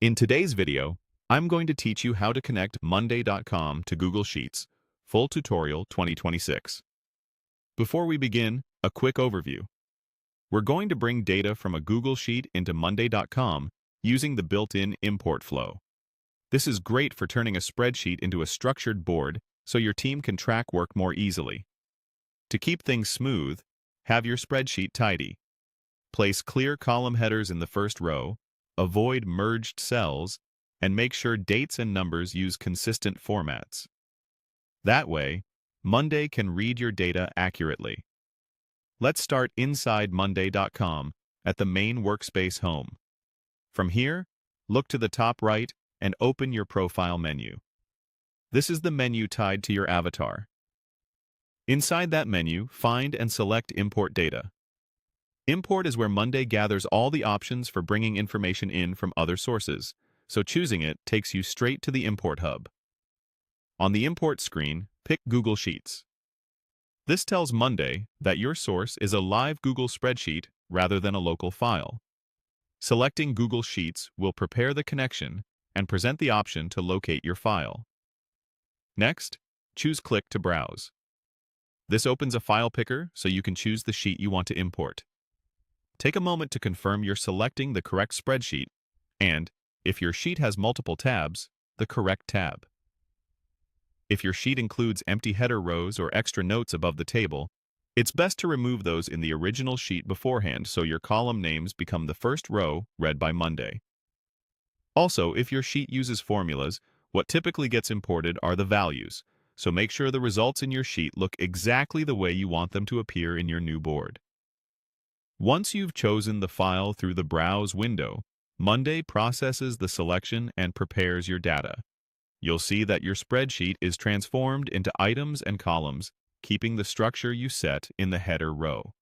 In today's video, I'm going to teach you how to connect Monday.com to Google Sheets, full tutorial 2026. Before we begin, a quick overview. We're going to bring data from a Google Sheet into Monday.com using the built-in import flow. This is great for turning a spreadsheet into a structured board so your team can track work more easily. To keep things smooth, have your spreadsheet tidy. Place clear column headers in the first row, avoid merged cells, and make sure dates and numbers use consistent formats. That way, Monday can read your data accurately. Let's start inside Monday.com at the main workspace home. From here, look to the top right and open your profile menu. This is the menu tied to your avatar. Inside that menu, find and select Import Data. Import is where Monday gathers all the options for bringing information in from other sources, so choosing it takes you straight to the Import Hub. On the Import screen, pick Google Sheets. This tells Monday that your source is a live Google spreadsheet rather than a local file. Selecting Google Sheets will prepare the connection and present the option to locate your file. Next, choose Click to Browse. This opens a file picker so you can choose the sheet you want to import. Take a moment to confirm you're selecting the correct spreadsheet and, if your sheet has multiple tabs, the correct tab. If your sheet includes empty header rows or extra notes above the table, it's best to remove those in the original sheet beforehand so your column names become the first row read by Monday. Also, if your sheet uses formulas, what typically gets imported are the values, so make sure the results in your sheet look exactly the way you want them to appear in your new board. Once you've chosen the file through the Browse window, Monday processes the selection and prepares your data. You'll see that your spreadsheet is transformed into items and columns, keeping the structure you set in the header row.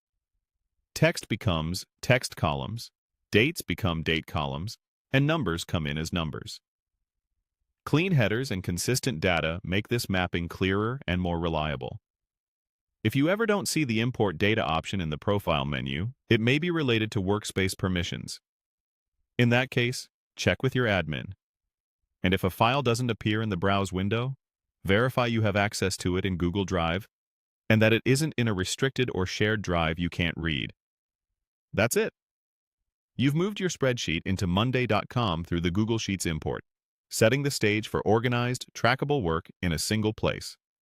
Text becomes text columns, dates become date columns, and numbers come in as numbers. Clean headers and consistent data make this mapping clearer and more reliable. If you ever don't see the Import Data option in the Profile menu, it may be related to workspace permissions. In that case, check with your admin. And if a file doesn't appear in the Browse window, verify you have access to it in Google Drive and that it isn't in a restricted or shared drive you can't read. That's it. You've moved your spreadsheet into Monday.com through the Google Sheets import, setting the stage for organized, trackable work in a single place.